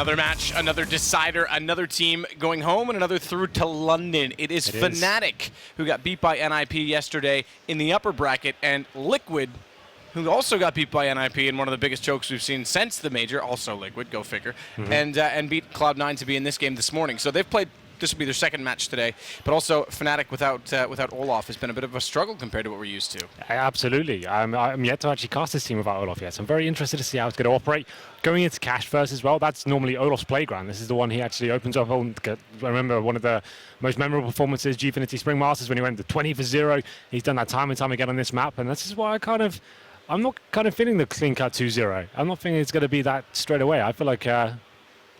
Another match, another decider, another team going home, and another through to London. It is Fnatic, who got beat by NIP yesterday in the upper bracket, and Liquid, who also got beat by NIP in one of the biggest chokes we've seen since the major, also Liquid, go figure, and beat Cloud9 to be in this game this morning. So they've played. This will be their second match today, but also Fnatic without Olaf has been a bit of a struggle compared to what we're used to. Absolutely. I'm yet to actually cast this team without Olaf yet, so I'm very interested to see how it's going to operate. Going into Cash first as well, that's normally Olaf's playground. This is the one he actually opens up on. I remember one of the most memorable performances, Gfinity Spring Masters, when he went to 20 for 0. He's done that time and time again on this map, and this is why I'm not feeling the clean cut 2-0. I'm not thinking it's going to be that straight away. I feel like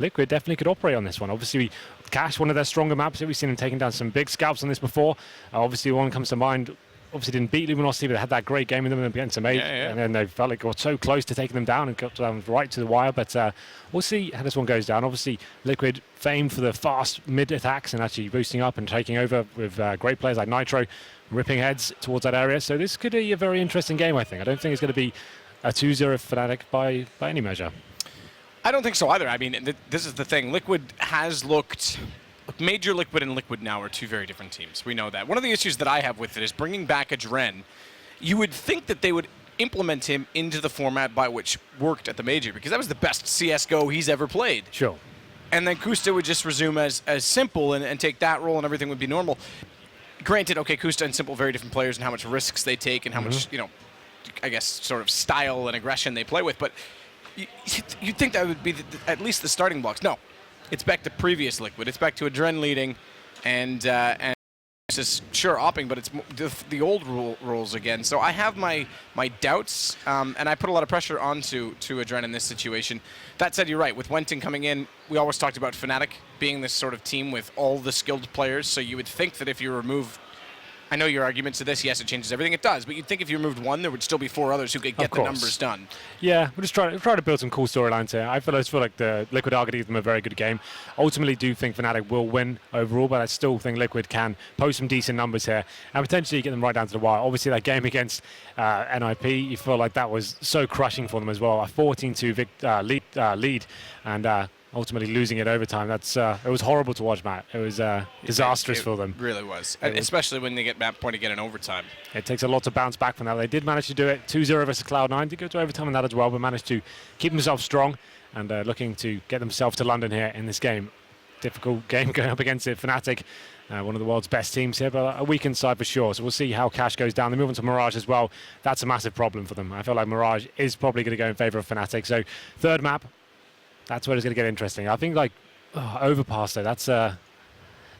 Liquid definitely could operate on this one. Obviously, Cash, one of their stronger maps. We've seen them taking down some big scalps on this before. Obviously, one comes to mind. Obviously, didn't beat Luminosity, but they had that great game in them against some 8. And then they felt like got so close to taking them down and got down right to the wire. But we'll see how this one goes down. Obviously, Liquid famed for the fast mid attacks and actually boosting up and taking over with great players like Nitro, ripping heads towards that area. So this could be a very interesting game, I think. I don't think it's going to be a 2-0 Fnatic by any measure. I don't think so either. I mean, this is the thing. Liquid has looked... Major Liquid and Liquid now are two very different teams. We know that. One of the issues that I have with it is bringing back a Dren. You would think that they would implement him into the format by which worked at the Major, because that was the best CSGO he's ever played. Sure. And then Kusta would just resume as simple and take that role and everything would be normal. Granted, okay, Kusta and Simple, very different players and how much risks they take and how much, you know, I guess, sort of style and aggression they play with. But you'd think that would be at least the starting blocks. No, it's back to previous Liquid. It's back to Adren leading, and it's just sure opping, but it's the old rules again. So I have my doubts, and I put a lot of pressure onto Adren in this situation. That said, you're right. With Wenting coming in, we always talked about Fnatic being this sort of team with all the skilled players. So you would think that if you remove, I know your arguments to this, yes, it changes everything. It does, but you'd think if you removed one, there would still be 4 others who could get the numbers done. Yeah, we're just trying to build some cool storylines here. I feel like the Liquid are going to give them a very good game. Ultimately, do think Fnatic will win overall, but I still think Liquid can post some decent numbers here and potentially get them right down to the wire. Obviously, that game against NIP, you feel like that was so crushing for them as well. A 14-2 lead, and ultimately losing it overtime. That's it was horrible to watch, Matt. It was disastrous for them. It really was, especially when they get map point again in overtime. It takes a lot to bounce back from that. They did manage to do it 2-0 versus Cloud9. Did go to overtime on that as well, but managed to keep themselves strong and looking to get themselves to London here in this game. Difficult game going up against it. Fnatic, one of the world's best teams here, but a weakened side for sure. So we'll see how Cash goes down. They move on to Mirage as well. That's a massive problem for them. I feel like Mirage is probably going to go in favor of Fnatic. So third map, that's where it's going to get interesting. I think, like, Overpass, though, that's a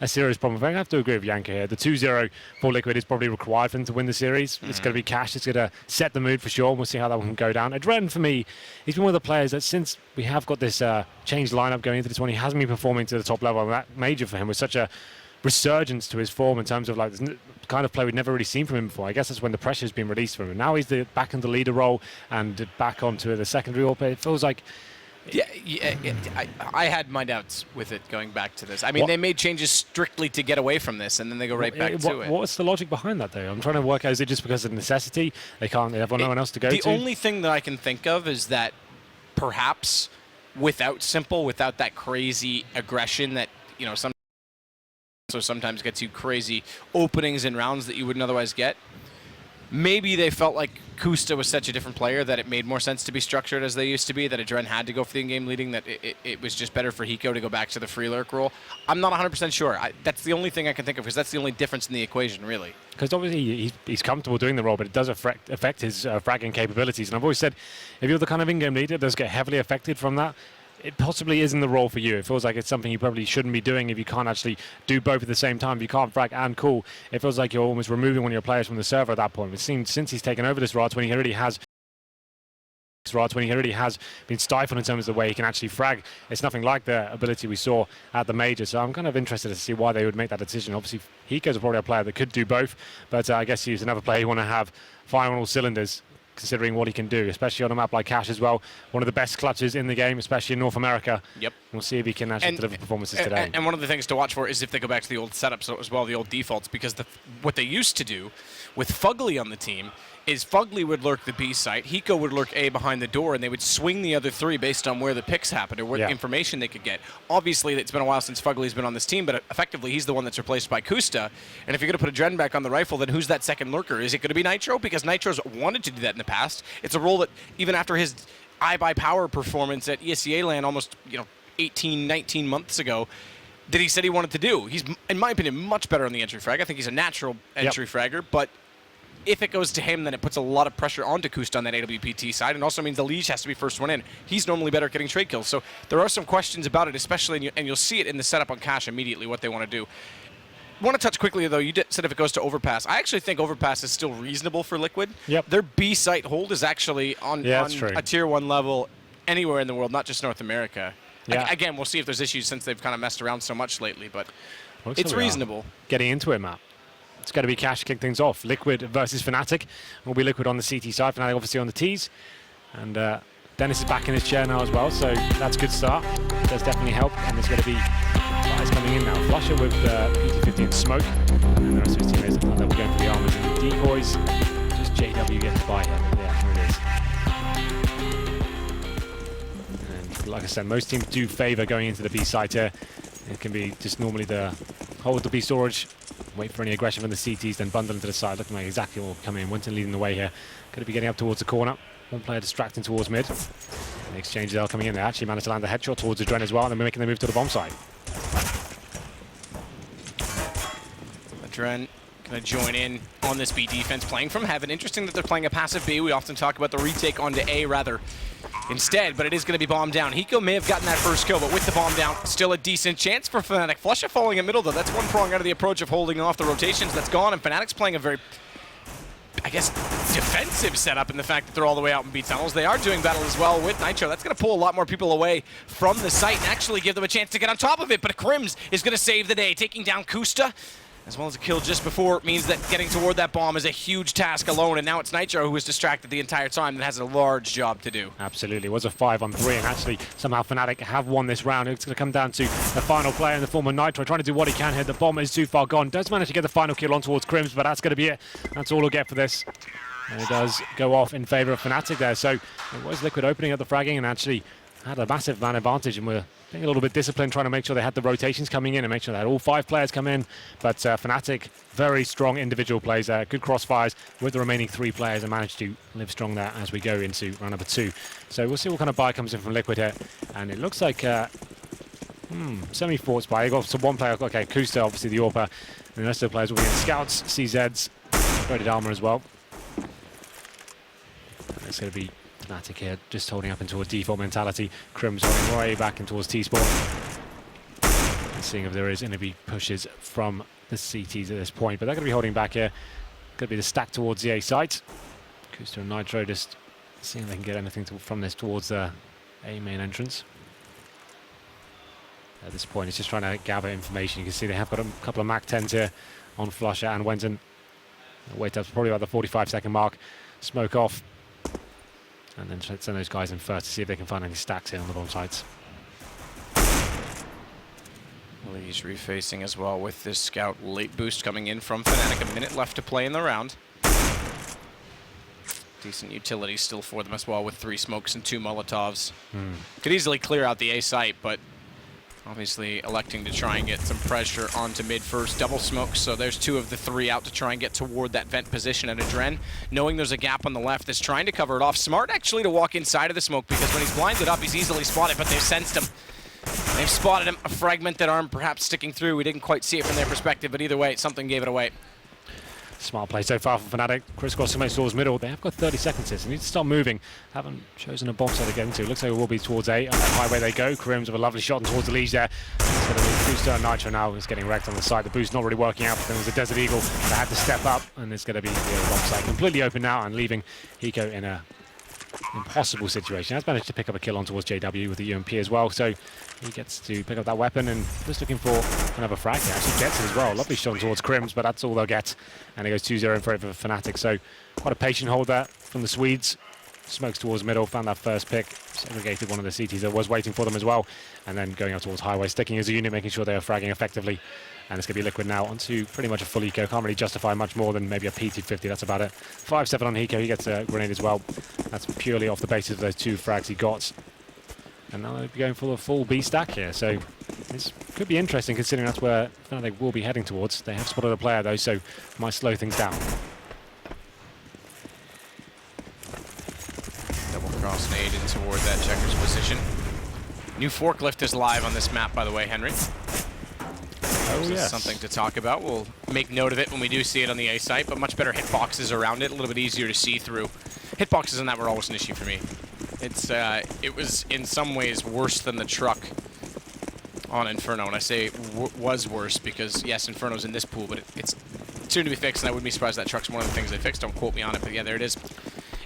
serious problem. I think I have to agree with Yanka here. The 2-0 for Liquid is probably required for them to win the series. It's going to be Cash. It's going to set the mood for sure. We'll see how that one can go down. Adren, for me, he's been one of the players that since we have got this changed lineup going into this one, he hasn't been performing to the top level. And that major for him was such a resurgence to his form in terms of like the kind of play we'd never really seen from him before. I guess that's when the pressure's been released from him. Now he's back in the leader role and back onto the secondary role. It feels like... I had my doubts with it going back to this. I mean, they made changes strictly to get away from this, and then they go right back to it. What's the logic behind that, though? I'm trying to work out, is it just because of necessity? They have no one else to go to? The only thing that I can think of is that perhaps without Simple, without that crazy aggression that, you know, sometimes gets you crazy openings and rounds that you wouldn't otherwise get, maybe they felt like Kusta was such a different player that it made more sense to be structured as they used to be, that Adren had to go for the in-game leading, that it was just better for Hiko to go back to the free lurk role. I'm not 100% sure. That's the only thing I can think of, because that's the only difference in the equation, really. Because obviously he's comfortable doing the role, but it does affect his fragging capabilities. And I've always said, if you're the kind of in-game leader that does get heavily affected from that, it possibly isn't the role for you. It feels like it's something you probably shouldn't be doing if you can't actually do both at the same time. If you can't frag and cool, it feels like you're almost removing one of your players from the server at that point. It seems since he's taken over this rod when he already has been stifled in terms of the way he can actually frag. It's nothing like the ability we saw at the major. So I'm kind of interested to see why they would make that decision. Obviously, Hiko's probably a player that could do both, but I guess he's another player you want to have firing on all cylinders. considering what he can do, especially on a map like Cash as well. One of the best clutches in the game, especially in North America. Yep. We'll see if he can actually deliver performances today. And one of the things to watch for is if they go back to the old setups as well, the old defaults, because what they used to do with Fugly on the team is Fugly would lurk the B site, Hiko would lurk A behind the door, and they would swing the other three based on where the picks happened or what information they could get. Obviously, it's been a while since Fugly's been on this team, but effectively he's the one that's replaced by Kusta. And if you're going to put a Dren back on the rifle, then who's that second lurker? Is it going to be Nitro? Because Nitro's wanted to do that in the past. It's a role that even after his iBuyPower performance at ESEA LAN almost 18, 19 months ago, that he said he wanted to do. He's, in my opinion, much better on the entry frag. I think he's a natural entry fragger, but if it goes to him, then it puts a lot of pressure onto Kusta on that AWPT side, and also means the Liege has to be first one in. He's normally better at getting trade kills, so there are some questions about it, especially, and you'll see it in the setup on Cash immediately, what they want to do. Want to touch quickly, though, you said if it goes to Overpass. I actually think Overpass is still reasonable for Liquid. Yep. Their B site hold is actually on a tier 1 level anywhere in the world, not just North America. Yeah. Again, we'll see if there's issues since they've kind of messed around so much lately, but it's reasonable. Getting into it, Matt. It's going to be Cash to kick things off. Liquid versus Fnatic. Will be Liquid on the CT side, Fnatic obviously on the Ts. And Dennis is back in his chair now as well, so that's a good start. It does definitely help, and there's going to be guys coming in now. Flusher with PT50 and Smoke, and the rest of his teammates at level going for the armors and the decoys. Just JW gets by here. Yeah, here it is. And like I said, most teams do favour going into the B site here. It can be just normally the hold the B storage, wait for any aggression from the CTs, then bundle into the side. Looking like exactly what will come in. Winton leading the way here. Going to be getting up towards the corner. One player distracting towards mid. The exchanges are coming in. They actually managed to land a headshot towards the Dren as well, and they're making the move to the bomb side. The Dren going to join in on this B defense, playing from heaven. Interesting that they're playing a passive B. We often talk about the retake onto A rather instead, but it is going to be bombed down. Hiko may have gotten that first kill, but with the bomb down, still a decent chance for Fnatic. Flusha falling in middle, though. That's one prong out of the approach of holding off the rotations. That's gone, and Fnatic's playing a very, I guess, defensive setup in the fact that they're all the way out in B tunnels. They are doing battle as well with Nitro. That's going to pull a lot more people away from the site and actually give them a chance to get on top of it, but Crims is going to save the day, taking down Kusta. As well as a kill just before means that getting toward that bomb is a huge task alone, and now it's Nitro who was distracted the entire time and has a large job to do. Absolutely. It was a 5-on-3, and actually somehow Fnatic have won this round. It's going to come down to the final player in the form of Nitro, trying to do what he can here. The bomb is too far gone. Does manage to get the final kill on towards Crims, but that's going to be it. That's all he'll get for this. And it does go off in favor of Fnatic there. So it was Liquid opening up the fragging and actually had a massive man advantage, and we're being a little bit disciplined, trying to make sure they had the rotations coming in and make sure they had all 5 players come in. But Fnatic, very strong individual plays there, good crossfires with the remaining 3 players, and managed to live strong there as we go into round number 2. So we'll see what kind of buy comes in from Liquid here. And it looks like semi-forts buy. They got some one player, okay, Kusta, obviously the AWPer, and the rest of the players will be in Scouts, CZs, Threaded Armor as well. And it's going to be Fnatic here, just holding up into a default mentality. Crims holding way back in towards T-Spawn. And seeing if there is going to be pushes from the CTs at this point, but they're going to be holding back here. Going to be the stack towards the A site. Kusta and Nitro just seeing if they can get anything from this towards the A main entrance. At this point, it's just trying to gather information. You can see they have got a couple of Mac 10s here on Flusher and Wenton. Wait up probably about the 45-second mark. Smoke off. And then send those guys in first to see if they can find any stacks here on the bomb sites. He's refacing as well with this scout late boost coming in from Fnatic. A minute left to play in the round. Decent utility still for them as well with 3 smokes and 2 Molotovs. Could easily clear out the A site, but obviously electing to try and get some pressure onto mid first. Double smoke, so there's 2 of the 3 out to try and get toward that vent position at a Dren. Knowing there's a gap on the left that's trying to cover it off. Smart actually to walk inside of the smoke, because when he's blinded up, he's easily spotted, but they've sensed him. They've spotted him. A fragmented arm perhaps sticking through. We didn't quite see it from their perspective, but either way, something gave it away. Smart play so far from Fnatic. Crisscross towards middle. They have got 30 seconds here, so they need to start moving. Haven't chosen a bomb site to get into. Looks like it will be towards A. On that highway they go. Crims with a lovely shot towards the Liege there. It's going to be Kusta and Nitro now is getting wrecked on the side. The boost not really working out, but then there's a Desert Eagle that had to step up, and it's going to be the bomb site completely open now and leaving Hiko in a impossible situation. Has managed to pick up a kill on towards JW with the UMP as well, so he gets to pick up that weapon and just looking for another frag. He actually gets it as well. Lovely shot towards Crims, but that's all they'll get. And it goes 2-0 in favour of Fnatic. So quite a patient hold there from the Swedes. Smokes towards middle, found that first pick, segregated one of the CTs that was waiting for them as well, and then going out towards highway, sticking as a unit, making sure they are fragging effectively. And it's going to be Liquid now onto pretty much a full eco. Can't really justify much more than maybe a PT50, that's about it. 5-7 on Hiko, he gets a grenade as well. That's purely off the basis of those 2 frags he got. And now they'll be going for the full B stack here, so this could be interesting considering that's where Fnatic will be heading towards. They have spotted a player though, so might slow things down. Double cross nade in toward that checker's position. New forklift is live on this map, by the way, Henry. Oh, yes. Something to talk about. We'll make note of it when we do see it on the A site, but much better hitboxes around it, a little bit easier to see through. Hitboxes in that were always an issue for me. It was in some ways worse than the truck on Inferno, and I say was worse because yes, Inferno's in this pool, but it's soon to be fixed, and I wouldn't be surprised that truck's one of the things they fixed. Don't quote me on it, but yeah, there it is.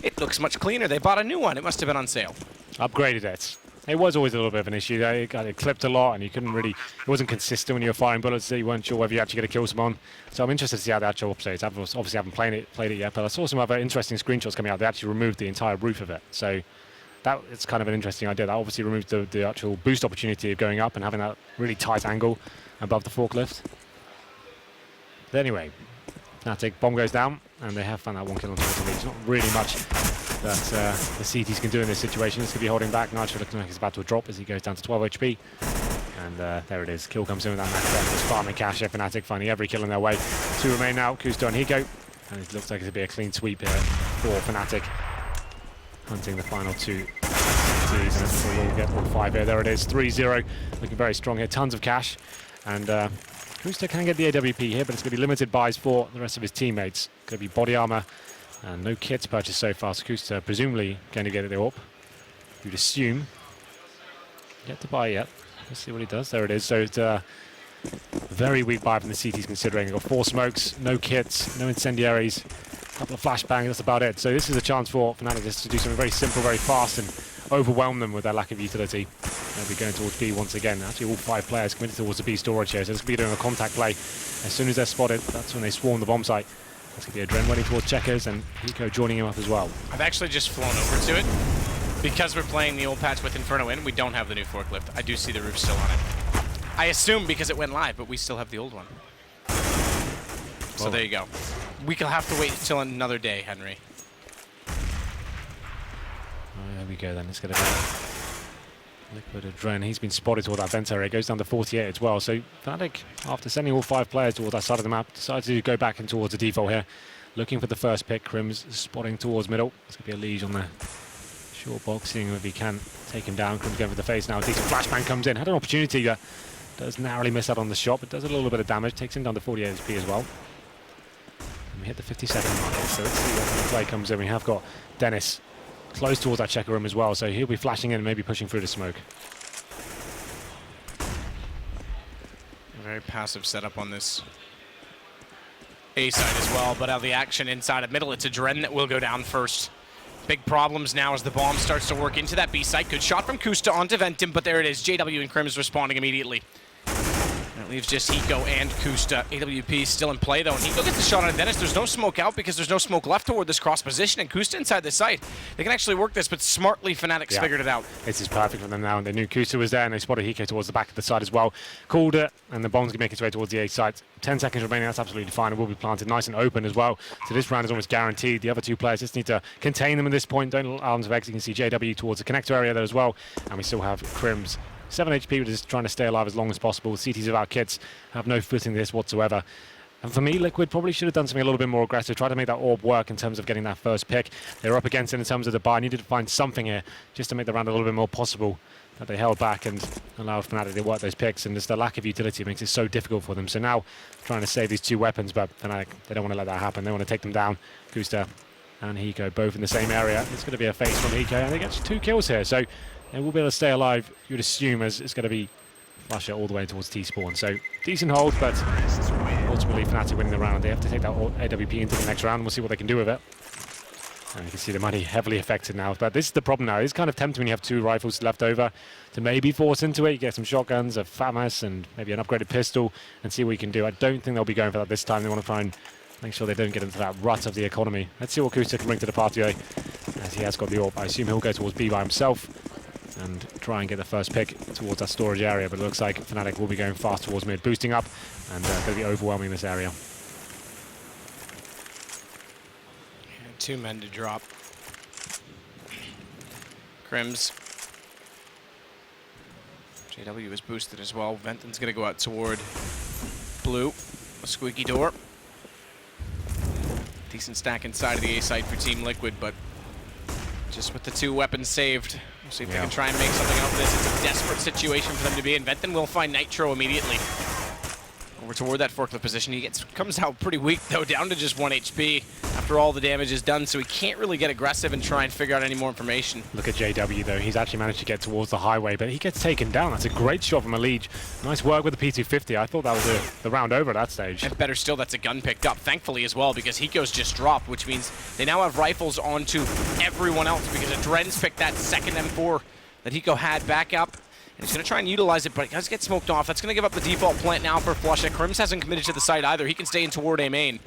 It looks much cleaner. They bought a new one. It must have been on sale. Upgraded it. It was always a little bit of an issue. It got clipped a lot, and you couldn't really. It wasn't consistent when you were firing bullets. So you weren't sure whether you actually get to kill someone. So I'm interested to see how the actual updates. I obviously haven't played it yet, but I saw some other interesting screenshots coming out. They actually removed the entire roof of it. So it's kind of an interesting idea. That obviously removed the actual boost opportunity of going up and having that really tight angle above the forklift. But anyway, Fnatic bomb goes down, and they have found that 1 kill on towards the lead. It's not really much that the CTs can do in this situation. It's going to be holding back. Nitro looking like he's about to drop as he goes down to 12 HP. And there it is. Kill comes in with that max death. Just farming cash here. Fnatic finding every kill in their way. 2 remain now. Kusto and Hiko. And it looks like it'll be a clean sweep here for Fnatic. Hunting the final 2 CTs. And we'll get all 5 here. There it is. 3-0. Looking very strong here. Tons of cash. And Kusto can get the AWP here, but it's going to be limited buys for the rest of his teammates. Going to be body armor. And no kits purchased so far. Kusta presumably going to get it up. You'd assume. Yet to buy yet. Let's see what he does. There it is. So it's a very weak buy from the CTs considering. They've got 4 smokes, no kits, no incendiaries, a couple of flashbangs, that's about it. So this is a chance for Fnatic just to do something very simple, very fast, and overwhelm them with their lack of utility. They'll be going towards B once again. Actually, all 5 players committed towards the B storage here. So this will be doing a contact play. As soon as they're spotted, that's when they swarm the bomb site. That's going to be Adren running towards checkers and Hiko joining him up as well. I've actually just flown over to it. Because we're playing the old patch with Inferno in, we don't have the new forklift. I do see the roof still on it. I assume because it went live, but we still have the old one. So Whoa. there you go. We will have to wait until another day, Henry. There we go then. It's going to be Liquid Adren. He's been spotted toward that vent area. It goes down to 48 as well. So Fnatic, after sending all 5 players towards that side of the map, decided to go back in towards the default here. Looking for the first pick. Crims spotting towards middle. It's going to be a Liege on there. Short box, seeing if he can take him down. Crims going for the face now. Decent flashbang comes in. Had an opportunity that does narrowly miss out on the shot, but does a little bit of damage. Takes him down to 48 HP as well. And we hit the 50-second mark. So let's see what kind of play comes in. We have got Dennis close towards that checker room as well, so he'll be flashing in and maybe pushing through the smoke. A very passive setup on this A side as well, but out of the action inside of middle, it's Adren that will go down first. Big problems now as the bomb starts to work into that B site. Good shot from Kusta onto Ventim, but there it is. JW and Crims responding immediately. That leaves just Hiko and Kusta. AWP still in play though, and Hiko gets the shot on Dennis. There's no smoke out because there's no smoke left toward this cross position, and Kusta inside the site. They can actually work this, but smartly Fnatic's figured it out. This is perfect for them now, and they knew Kusta was there, and they spotted Hiko towards the back of the site as well. Called it, and the bomb's going to make its way towards the A site. 10 seconds remaining, that's absolutely fine. It will be planted nice and open as well. So this round is almost guaranteed. The other 2 players just need to contain them at this point. Don't allow them to exit. You can see JW towards the connector area there as well, and we still have Crims. 7 HP, but just trying to stay alive as long as possible. CTs without kits have no footing in this whatsoever. And for me, Liquid probably should have done something a little bit more aggressive, try to make that orb work in terms of getting that first pick. They were up against it in terms of the buy. Needed to find something here just to make the round a little bit more possible. That they held back and allowed Fnatic to work those picks, and just the lack of utility makes it so difficult for them. So now trying to save these 2 weapons, but Fnatic, they don't want to let that happen. They want to take them down. Kusta and Hiko both in the same area. It's going to be a face from Hiko, and they get 2 kills here. So they will be able to stay alive, you would assume, as it's going to be flusher all the way towards T-spawn. So decent hold, but ultimately Fnatic winning the round. They have to take that AWP into the next round. We'll see what they can do with it. And you can see the money heavily affected now. But this is the problem now. It's kind of tempting when you have 2 rifles left over to maybe force into it. You get some shotguns, a FAMAS, and maybe an upgraded pistol and see what you can do. I don't think they'll be going for that this time. They want to try and make sure they don't get into that rut of the economy. Let's see what Kusta can bring to the party, as he has got the AWP. I assume he'll go towards B by himself and try and get the first pick towards that storage area. But it looks like Fnatic will be going fast towards mid, boosting up, and going to be overwhelming this area. 2 men to drop. Crims. JW is boosted as well. Venton's going to go out toward blue. A squeaky door. Decent stack inside of the A site for Team Liquid, but just with the 2 weapons saved, we'll see if they can try and make something out of this. It's a desperate situation for them to be in. Venton will find Nitro immediately. Over toward that forklift position. He comes out pretty weak, though, down to just 1 HP after all the damage is done, so he can't really get aggressive and try and figure out any more information. Look at JW, though. He's actually managed to get towards the highway, but he gets taken down. That's a great shot from Alige. Nice work with the P250. I thought that was the round over at that stage. And better still, that's a gun picked up, thankfully, as well, because Hiko's just dropped, which means they now have rifles onto everyone else, because Adren's picked that second M4 that Hiko had back up. And he's going to try and utilize it, but it does get smoked off. That's going to give up the default plant now for Flusha. Crims hasn't committed to the site either. He can stay in toward A main.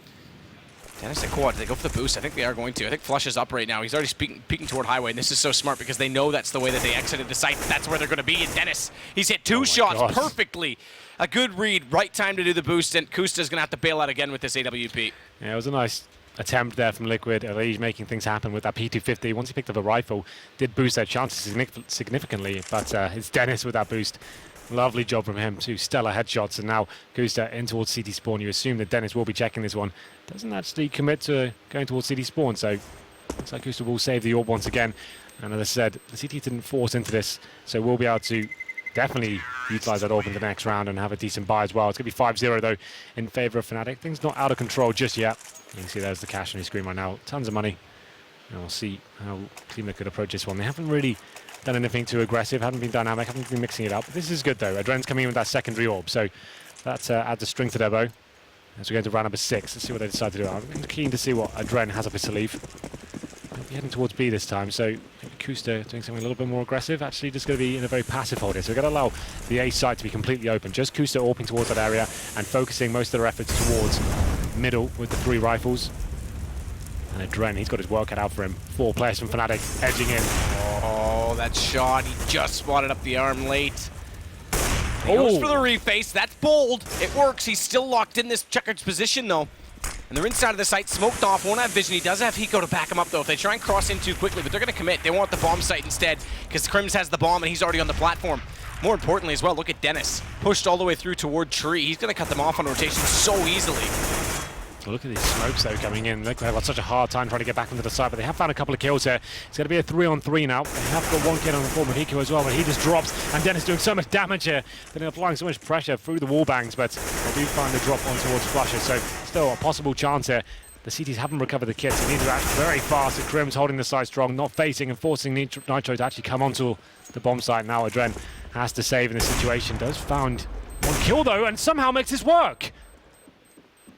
Dennis and Quad, they go for the boost. I think they are going to. I think Flusha's up right now. He's already peeking toward highway, and this is so smart because they know that's the way that they exited the site. That's where they're going to be. And Dennis, he's hit 2 shots perfectly. A good read, right time to do the boost, and Kusta's going to have to bail out again with this AWP. Yeah, it was a nice attempt there from Liquid. He's making things happen with that P250. Once he picked up a rifle, did boost their chances significantly, but it's Dennis with that boost. Lovely job from him. 2 stellar headshots, and now Kusta in towards CT spawn. You assume that Dennis will be checking this one. Doesn't actually commit to going towards CT spawn, so looks like Kusta will save the AWP once again. And as I said, the CT didn't force into this, so we'll be able to definitely utilize that AWP in the next round and have a decent buy as well. It's going to be 5-0 though in favor of Fnatic. Things not out of control just yet. You can see there's the cash on your screen right now. Tons of money. And we'll see how Team Liquid approach this one. They haven't really done anything too aggressive, haven't been dynamic, haven't been mixing it up. But this is good though. Adren's coming in with that secondary AWP, so that adds a string to their bow. As we go into round number 6, let's see what they decide to do. I'm keen to see what Adren has up his sleeve. They'll be heading towards B this time, so maybe Kusta doing something a little bit more aggressive. Actually just going to be in a very passive hold here, so we're going to allow the A site to be completely open. Just Kusta AWPing towards that area and focusing most of their efforts towards middle with the 3 rifles. And Adren, he's got his work cut out for him. 4 players from Fnatic edging in. Oh, that shot. He just spotted up the arm late. He goes for the reface. That's bold. It works. He's still locked in this checkered position, though. And they're inside of the site, smoked off, won't have vision. He does have Hiko to back him up, though. If they try and cross in too quickly, but they're going to commit. They want the bomb site instead, because Crims has the bomb, and he's already on the platform. More importantly as well, look at Dennis. Pushed all the way through toward Tree. He's going to cut them off on rotation so easily. Look at these smokes though coming in. Look, they've got such a hard time trying to get back into the side, but they have found a couple of kills here. It's going to be a 3-on-3 now. They have got 1 kill on the form of Hiko as well, but he just drops, and Dennis doing so much damage here. They're applying so much pressure through the wall bangs, but they do find the drop on towards Flusha, so still a possible chance here. The CTs haven't recovered the kits. They need to act very fast. Crims holding the side strong, not facing and forcing Nitro to actually come onto the bomb site. Now Adren has to save in this situation. Does found 1 kill though, and somehow makes this work.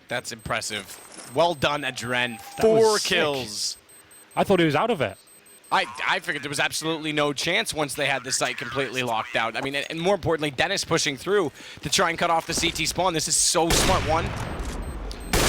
That's impressive. Well done, Adren. 4 kills. I thought he was out of it. I figured there was absolutely no chance once they had the site completely locked out. I mean, and more importantly, Dennis pushing through to try and cut off the CT spawn. This is so smart. 1,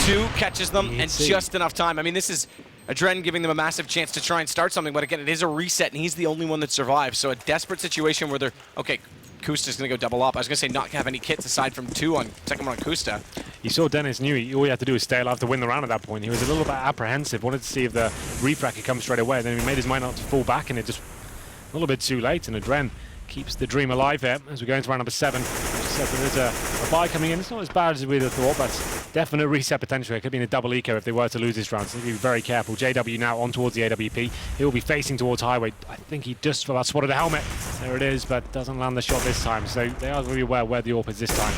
2, catches them, and just enough time. I mean, this is Adren giving them a massive chance to try and start something, but again, it is a reset, and he's the only one that survives. So a desperate situation where they're, okay, Kusta's going to go double up. I was going to say not have any kits aside from 2 on second one on Kusta. You saw Dennis knew all he had to do was stay alive to win the round at that point. He was a little bit apprehensive, wanted to see if the refract could come straight away. Then he made his mind not to fall back, and it just a little bit too late. And Adren keeps the dream alive here as we go into round number 7. So there's a buy coming in. It's not as bad as we'd have thought, but definite reset potential. It could be in a double eco if they were to lose this round, so be very careful. JW now on towards the AWP. He will be facing towards highway. I think he just about spotted a helmet. There it is, but doesn't land the shot this time. So they are really aware where the AWP is this time.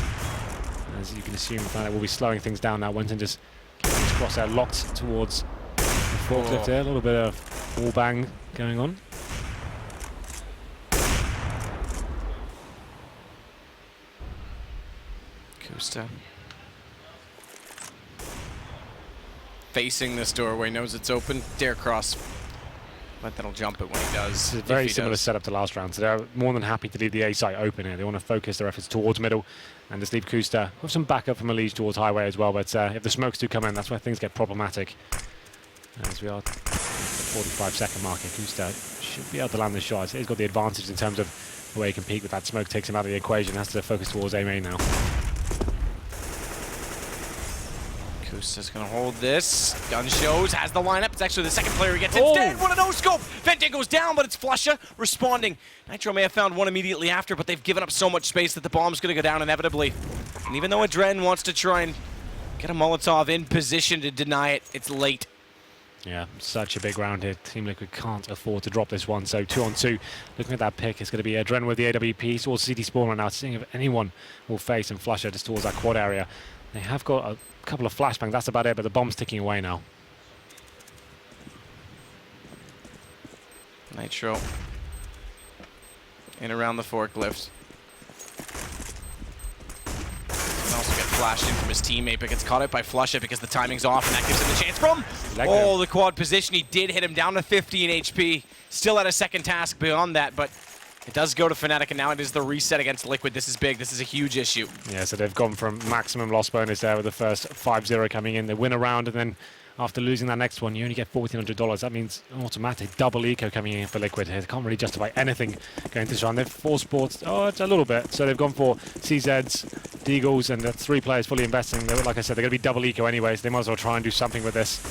As you can assume, Fnatic will be slowing things down now. Went and just keeping his crosshair locked towards the forklift here. A little bit of wall bang going on. Kusta. facing this doorway, knows it's open. Dare cross. But that'll jump it when he does. It's a very similar setup to last round, so they're more than happy to leave the A site open here. They want to focus their efforts towards middle and just leave Kusta with some backup from Elige towards highway as well. But if the smokes do come in, that's where things get problematic. As we are at the 45-second mark here, Kusta should be able to land the shot. He's got the advantage in terms of the way he can peek with that smoke, takes him out of the equation, has to focus towards A main now. Kusta's gonna hold this. Gun shows, has the lineup. It's actually the second player he gets instead. What a no-scope! Vente goes down, but it's Flusha responding. Nitro may have found one immediately after, but they've given up so much space that the bomb's gonna go down inevitably. And even though Adren wants to try and get a Molotov in position to deny it, it's late. Yeah, such a big round here. Team Liquid can't afford to drop this one. So 2-on-2. Looking at that pick, it's going to be Adren with the AWP towards City Spawn right now, seeing if anyone will face and Flusha just towards that quad area. They have got a couple of flashbangs, that's about it, but the bomb's ticking away now. Nitro in around the forklift. Can also get flashed in from his teammate, but gets caught out by Flusha because the timing's off, and that gives him the chance from the quad position. He did hit him down to 15 HP. Still had a second task beyond that, but it does go to Fnatic, and now it is the reset against Liquid. This is big. This is a huge issue. Yeah, so they've gone from maximum loss bonus there with the first 5-0 coming in. They win a round, and then after losing that next one, you only get $1,400. That means an automatic double eco coming in for Liquid. They can't really justify anything going to this round. They've forced sports, it's a little bit. So they've gone for CZs, Deagles, and that's 3 players fully investing. Like I said, they're going to be double eco anyways. They might as well try and do something with this.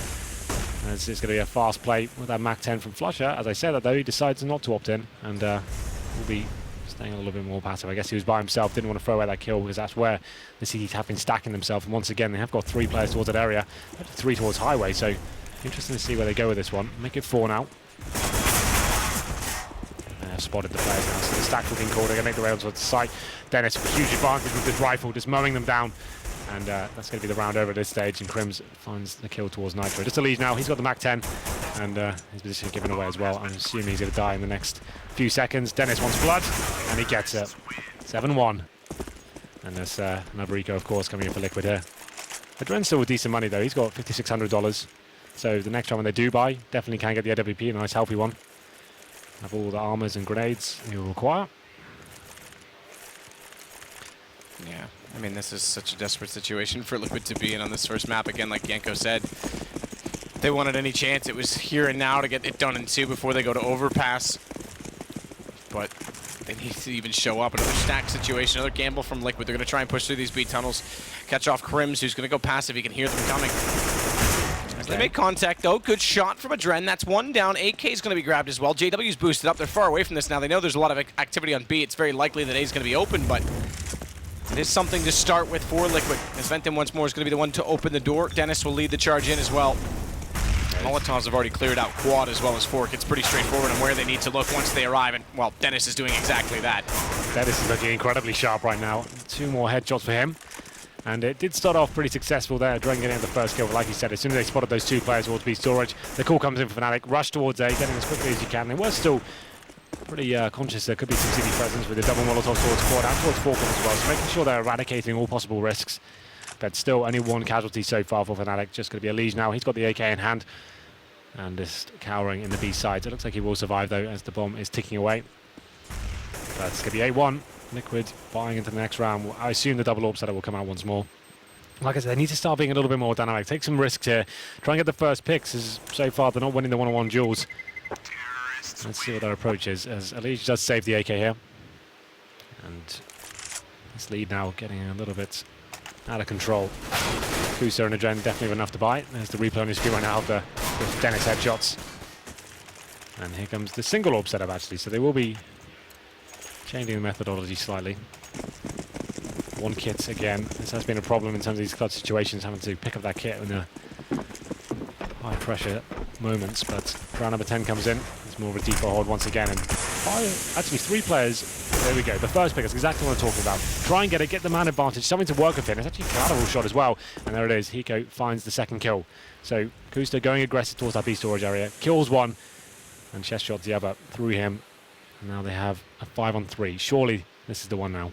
And it's going to be a fast play with that Mach 10 from Flusha. As I said that though, he decides not to opt in, and will be staying a little bit more passive. I guess he was by himself, didn't want to throw away that kill because that's where the CTs have been stacking themselves. And once again, they have got 3 players towards that area, 3 towards highway. So interesting to see where they go with this one. Make it 4 now. They have spotted the players now, so the stack looking cool. They're going to make the way onto the site. Dennis with a huge advantage with his rifle, just mowing them down. And that's going to be the round over at this stage, and Crims finds the kill towards Nitro. Just a lead now, he's got the Mach 10, and his position given away as well. I'm assuming he's going to die in the next few seconds. Dennis wants blood, and he gets it. 7-1. And there's another eco, of course, coming in for Liquid here. Adren's still with decent money, though. He's got $5,600. So the next time when they do buy, definitely can get the AWP, a nice healthy one. Have all the armors and grenades you'll require. Yeah, I mean, this is such a desperate situation for Liquid to be in on this first map. Again, like Yanko said, if they wanted any chance, it was here and now to get it done in 2 before they go to overpass. But they need to even show up. Another stack situation, another gamble from Liquid. They're going to try and push through these B tunnels, catch off Crims, who's going to go passive. He can hear them coming. As they make contact, though, good shot from Adren. That's 1 down. AK is going to be grabbed as well. JW's boosted up. They're far away from this now. They know there's a lot of activity on B. It's very likely that A is going to be open, but it is something to start with for Liquid. As Venton once more is going to be the one to open the door. Dennis will lead the charge in as well. Molotovs have already cleared out quad as well as fork. It's pretty straightforward on where they need to look once they arrive, and, well, Dennis is doing exactly that. Dennis is looking incredibly sharp right now. 2 more headshots for him. And it did start off pretty successful there. Adren getting the first kill, but like you said, as soon as they spotted those 2 players towards B storage, the call comes in for Fnatic. Rush towards A, getting as quickly as you can. They were still pretty conscious there could be some city presence with the double Molotov towards quad and towards fork as well. So making sure they're eradicating all possible risks. But still only 1 casualty so far for Fnatic. Just going to be a Elige now. He's got the AK in hand. And just cowering in the B side. It looks like he will survive though as the bomb is ticking away. But it's going to be A1. Liquid buying into the next round. I assume the double orb setup will come out once more. Like I said, they need to start being a little bit more dynamic. Take some risks here. Try and get the first picks, as so far they're not winning the one-on-one duels. Let's see what their approach is, as Elige does save the AK here. And this lead now getting a little bit out of control. Kusa and Adren definitely enough to buy. There's the replay on your screen right now of the Dennis headshots. And here comes the single orb setup actually, so they will be changing the methodology slightly. 1 kit again. This has been a problem in terms of these clutch situations, having to pick up that kit in the high pressure moments, but round number 10 comes in. It's more of a deeper hold once again, and actually 3 players. There we go. The first pick is exactly what I'm talking about. Try and get the man advantage, something to work with him. It's actually a collateral shot as well, and there it is. Hiko finds the second kill. So Kusta going aggressive towards that B storage area, kills 1, and chest shots the other through him. And now they have a 5-on-3. Surely this is the one now.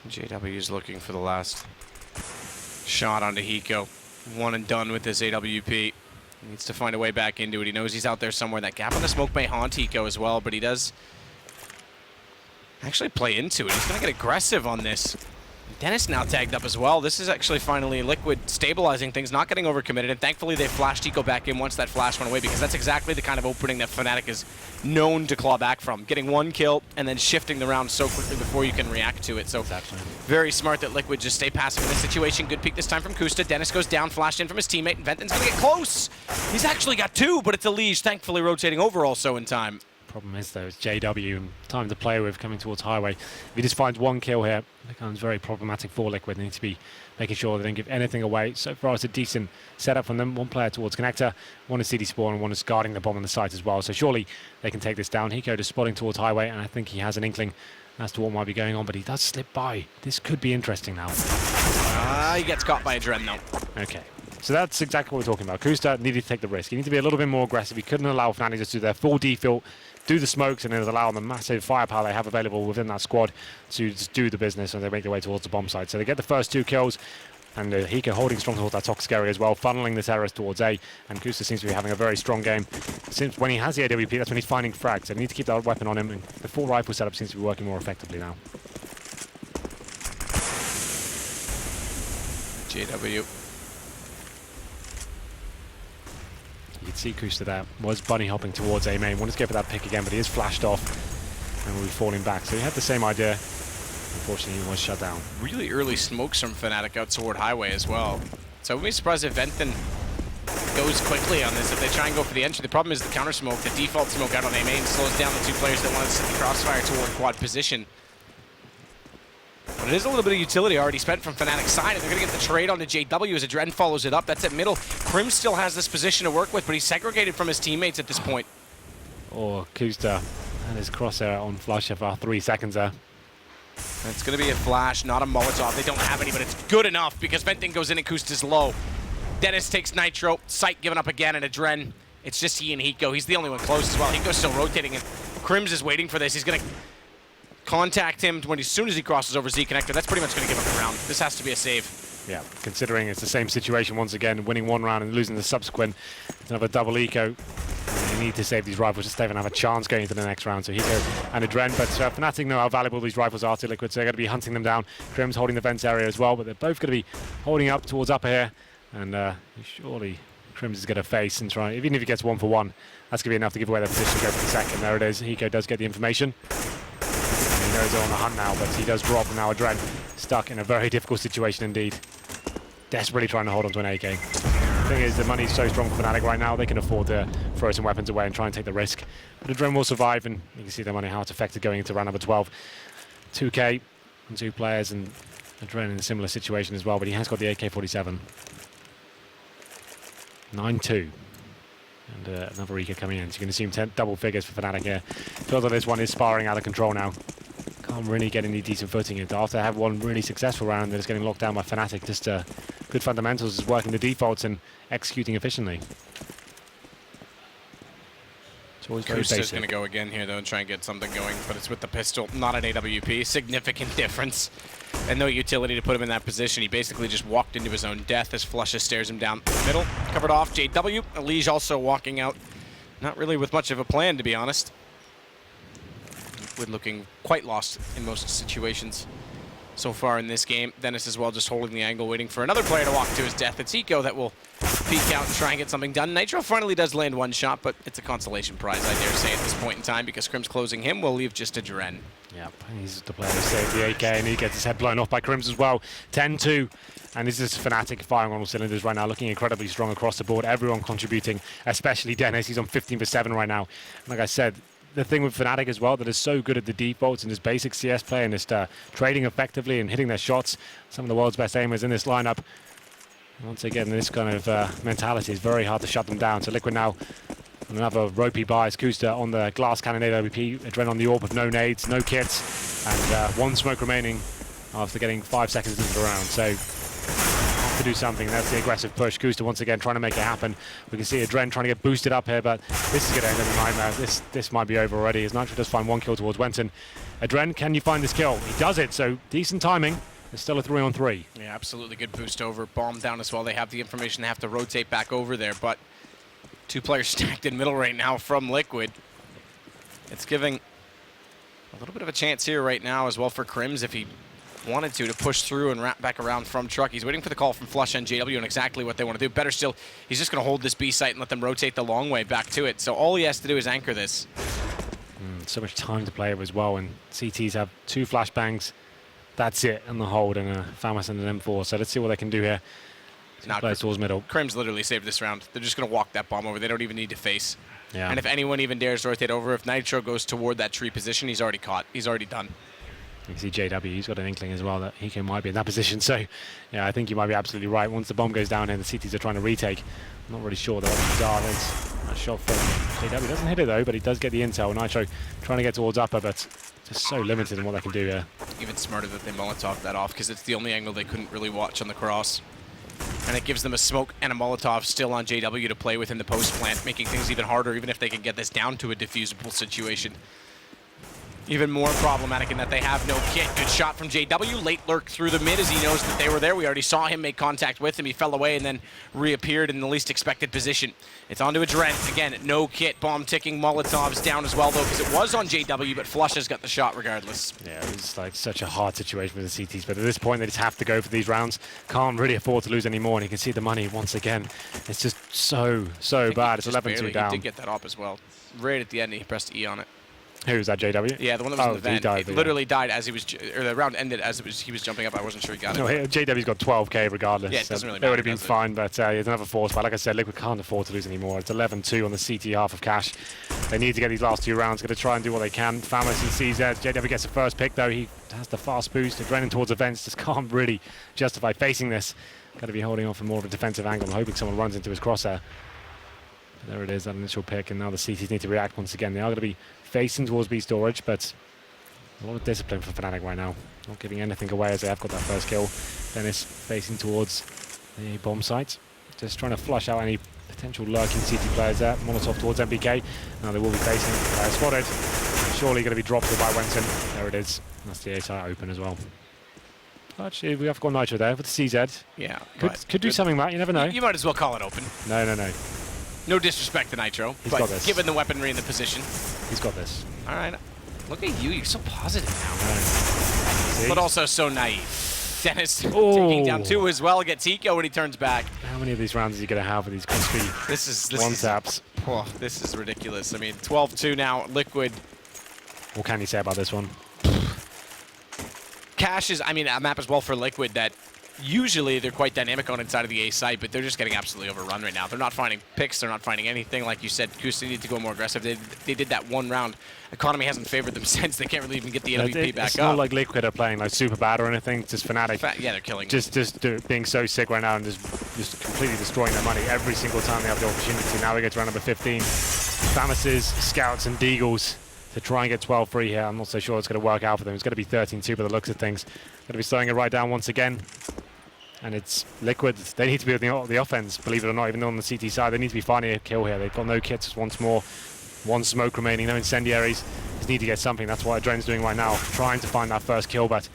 JW is looking for the last shot onto Hiko. One and done with this AWP. He needs to find a way back into it. He knows he's out there somewhere. That gap on the smoke may haunt Hiko as well, but he does actually play into it. He's going to get aggressive on this. Dennis now tagged up as well. This is actually finally Liquid stabilizing things, not getting overcommitted, and thankfully they flashed Hiko back in once that flash went away, because that's exactly the kind of opening that Fnatic is known to claw back from. Getting one kill and then shifting the round so quickly before you can react to it. So very smart that Liquid just stay passive in this situation. Good peek this time from Kusta. Dennis goes down, flashed in from his teammate, and Venton's going to get close. He's actually got two, but it's a Liege, thankfully rotating over also in time. Problem is, though, it's JW and time to play with coming towards Highway. If he just finds one kill here, it becomes very problematic for Liquid. They need to be making sure they don't give anything away. So far, it's a decent setup from them. One player towards Connector, one is CD Spawn, and one is guarding the bomb on the site as well. So surely they can take this down. Hiko just spotting towards Highway, and I think he has an inkling as to what might be going on, but he does slip by. This could be interesting now. He gets caught by a Dren, though. Okay. So that's exactly what we're talking about. Kusta needed to take the risk. He needed to be a little bit more aggressive. He couldn't allow Fnatic to do their full default, do the smokes, and then allow the massive firepower they have available within that squad to just do the business, and they make their way towards the bomb site. So they get the first two kills, and Hiko holding strong towards that toxic area as well, funneling this arrows towards A, and Kusta seems to be having a very strong game. Since when he has the AWP, that's when he's finding frags, so they need to keep that weapon on him, and the full rifle setup seems to be working more effectively now. JW. You can see Kusta there was bunny hopping towards A main. Wanted to go for that pick again, but he is flashed off and will be falling back. So he had the same idea. Unfortunately, he was shut down. Really early smokes from Fnatic out toward Highway as well. So I wouldn't be surprised if Venton goes quickly on this, if they try and go for the entry. The problem is the counter smoke, the default smoke out on A main slows down the two players that want to set the crossfire toward quad position. But it is a little bit of utility already spent from Fnatic's side, and they're going to get the trade onto JW as a Dren follows it up. That's at middle. Krim still has this position to work with, but he's segregated from his teammates at this point. Oh, Kusta and his crosshair on flush for 3 seconds there. It's going to be a flash, not a Molotov. They don't have any, but it's good enough because Venton goes in and Kusta's low. Dennis takes Nitro. Sight given up again, and a Dren. It's just he and Hiko. He's the only one close as well. Hiko's still rotating, and Krims is waiting for this. He's going to contact him as soon as he crosses over Z Connector. That's pretty much going to give him the round. This has to be a save. Yeah, considering it's the same situation once again, winning one round and losing the subsequent. It's another double eco. They need to save these rifles just to even have a chance going into the next round. So Hiko and a Dren, but Fnatic know how valuable these rifles are to Liquid, so they're going to be hunting them down. Krim's holding the vents area as well, but they're both going to be holding up towards upper here. And surely Krims is going to face and try, even if he gets 1 for 1, that's going to be enough to give away their position, go for the second. There it is. Hiko does get the information. He knows they're on the hunt now, but he does drop, and now a Dren stuck in a very difficult situation indeed. Desperately trying to hold on to an AK. The thing is, the money's so strong for Fnatic right now, they can afford to throw some weapons away and try and take the risk. But a Dren will survive, and you can see the money, how it's affected going into round number 12. 2K and 2 players, and a Dren in a similar situation as well, but he has got the AK-47. 9-2. And another Eco coming in. So you can assume 10 double figures for Fnatic here. Feels like this one is spiraling out of control now. Can't really get any decent footing. After I have one really successful round, that is getting locked down by Fnatic. Just good fundamentals, is working the defaults and executing efficiently. It's always very basic. Kusta's going to go again here, though, and try and get something going, but it's with the pistol, not an AWP. Significant difference. And no utility to put him in that position. He basically just walked into his own death as Flusha stares him down the middle. Covered off, JW. Elige also walking out. Not really with much of a plan, to be honest. Liquid looking quite lost in most situations so far in this game. Dennis as well just holding the angle, waiting for another player to walk to his death. It's Hiko that will peek out and try and get something done. Nitro finally does land one shot, but it's a consolation prize, I dare say, at this point in time, because Krim's closing him will leave just a Dren. Yep, he's the player to save the AK, and he gets his head blown off by Krims as well. 10-2, and this is Fnatic firing on all cylinders right now, looking incredibly strong across the board. Everyone contributing, especially Dennis. He's on 15 for 7 right now. Like I said, the thing with Fnatic as well, that is so good at the defaults and just basic CS play and just trading effectively and hitting their shots. Some of the world's best aimers in this lineup. Once again, this kind of mentality is very hard to shut them down. So Liquid now, another ropey buys. Kusta on the glass cannon AWP, a Dren on the AWP with no nades, no kits, and 1 smoke remaining after getting 5 seconds into the round. So to do something. That's the aggressive push. Kusta once again trying to make it happen. We can see Adren trying to get boosted up here, but this is going to end in a nightmare. This might be over already, as Nitro does find one kill towards Wenton. Adren, can you find this kill? He does it, so decent timing. It's still a 3-on-3. Yeah, absolutely good boost over. Bomb down as well. They have the information. They have to rotate back over there, but 2 players stacked in middle right now from Liquid. It's giving a little bit of a chance here right now as well for Crims if he wanted to push through and wrap back around from Truck. He's waiting for the call from Flush and JW and exactly what they want to do. Better still, he's just going to hold this B site and let them rotate the long way back to it. So all he has to do is anchor this. So much time to play it as well, and CTs have 2 flashbangs. That's it, and the hold, and a Famas and an M4. So let's see what they can do here. Players towards middle. Crims literally saved this round. They're just going to walk that bomb over. They don't even need to face. Yeah. And if anyone even dares rotate over, if Nitro goes toward that tree position, he's already caught. He's already done. You can see JW, he's got an inkling as well that Hiko might be in that position. So, yeah, I think you might be absolutely right. Once the bomb goes down here, the CTs are trying to retake. I'm not really sure what the options are. There's a shot from JW. Doesn't hit it though, but he does get the intel. Nitro trying to get towards upper, but just so limited in what they can do here. Even smarter that they Molotov that off, because it's the only angle they couldn't really watch on the cross. And it gives them a smoke and a Molotov still on JW to play with in the post plant, making things even harder, even if they can get this down to a diffusable situation. Even more problematic in that they have no kit. Good shot from JW. Late lurk through the mid as he knows that they were there. We already saw him make contact with him. He fell away and then reappeared in the least expected position. It's onto Adren. Again, no kit. Bomb ticking. Molotovs down as well, though, because it was on JW, but Flush has got the shot regardless. Yeah, it's like such a hard situation for the CTs, but at this point, they just have to go for these rounds. Can't really afford to lose anymore, and you can see the money once again. It's just so bad. It's 11-2 down. He did get that up as well. Right at the end, he pressed E on it. Who was that, JW? Yeah, the one that was in the vent. Died, it literally died as he was, or the round ended as he was jumping up. I wasn't sure he got it. No, JW's got 12k regardless. Yeah, it doesn't really matter. They would have been fine, but it's another force fight. Like I said, Liquid can't afford to lose anymore. It's 11-2 on the CT half of cash. They need to get these last 2 rounds. Going to try and do what they can. Famas and CZ. JW gets the first pick though. He has the fast boost. Adrenaline towards events. Just can't really justify facing this. Got to be holding on for more of a defensive angle. I'm hoping someone runs into his crosshair. But there it is, that initial pick, and now the CTs need to react once again. They are going to be facing towards B storage, but a lot of discipline from Fnatic right now. Not giving anything away as they have got that first kill. Dennis facing towards the bomb site. Just trying to flush out any potential lurking CT players there. Molotov towards MBK. Now they will be facing. Spotted. Surely going to be dropped by Wenton. There it is. That's the A site open as well. Actually, we have got Nitro there with the CZ. Yeah. Could do something, Matt. You never know. You might as well call it open. No. No disrespect to Nitro, but given the weaponry and the position. He's got this. All right. Look at you. You're so positive now. But also so naive. Dennis taking down 2 as well. Gets Hiko when he turns back. How many of these rounds is he going to have with these crispy one-taps? This is ridiculous. I mean, 12-2 now. Liquid. What can you say about this one? Cash is, I mean, a map as well for Liquid that usually they're quite dynamic on inside of the A site, but they're just getting absolutely overrun right now. They're not finding picks. They're not finding anything. Like you said, Kusta needed to go more aggressive. They did that one round. Economy hasn't favored them since. They can't really even get the LVP back up. It's not like Liquid are playing like super bad or anything. Just Fnatic. Yeah, they're killing. Just being so sick right now and just completely destroying their money every single time they have the opportunity. Now we get to round number 15. Famas, Scouts, and Deagles to try and get 12-3 here. I'm not so sure it's going to work out for them. It's going to be 13-2 by the looks of things. Going to be slowing it right down once again. And it's Liquid. They need to be on the offense, believe it or not, even though on the CT side. They need to be finding a kill here. They've got no kits once more. 1 smoke remaining, no incendiaries. Just need to get something. That's what Adren's doing right now, trying to find that first kill, but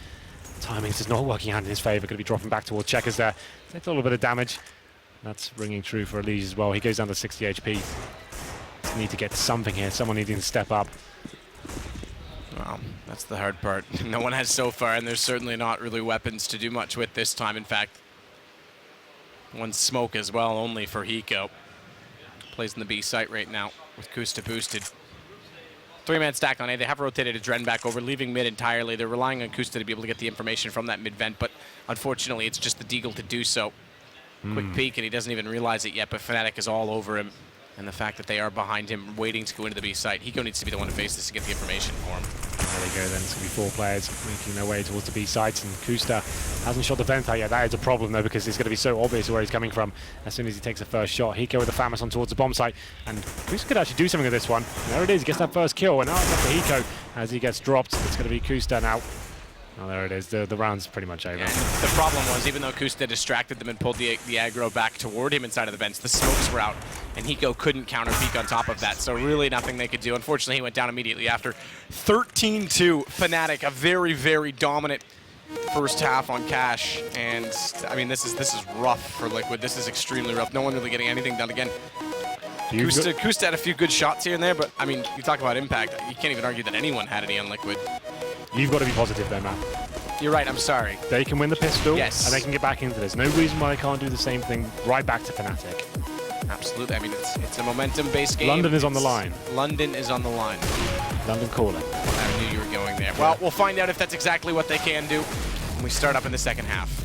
timing's just not working out in his favor. Going to be dropping back towards Checkers there. Takes a little bit of damage. That's ringing true for Elise as well. He goes down to 60 HP. Just need to get something here. Someone needing to step up. Well, that's the hard part. No one has so far, and there's certainly not really weapons to do much with this time. In fact, 1 smoke as well, only for Hiko. Plays in the B site right now with Kusta boosted. 3-man stack on A. They have rotated Adren back over, leaving mid entirely. They're relying on Kusta to be able to get the information from that mid vent, but unfortunately, it's just the Deagle to do so. Quick peek, and he doesn't even realize it yet, but Fnatic is all over him. And the fact that they are behind him, waiting to go into the B site. Hiko needs to be the one to face this to get the information for him. There they go then. It's going to be 4 players making their way towards the B sites, and Kusta hasn't shot the vent out yet. That is a problem though, because it's going to be so obvious where he's coming from as soon as he takes the first shot. Hiko with the Famas on towards the bomb site, and Kusta could actually do something with this one. And there it is, he gets that first kill, and now it's up to Hiko as he gets dropped. It's going to be Kusta now. Oh, there it is. The round's pretty much over. And the problem was, even though Kusta distracted them and pulled the aggro back toward him inside of the vents, the smokes were out, and Hiko couldn't counter peek on top of that, so really nothing they could do. Unfortunately, he went down immediately after. 13-2, Fnatic, a very, very dominant first half on Cash, and I mean, this is rough for Liquid. This is extremely rough. No one really getting anything done again. Kusta had a few good shots here and there, but I mean, you talk about impact. You can't even argue that anyone had any on Liquid. You've got to be positive there, man. You're right, I'm sorry. They can win the pistol, yes, and they can get back into this. No reason why they can't do the same thing right back to Fnatic. Absolutely. I mean, it's a momentum-based game. London is on the line. London is on the line. London calling. I knew you were going there. Well, we'll find out if that's exactly what they can do when we start up in the second half.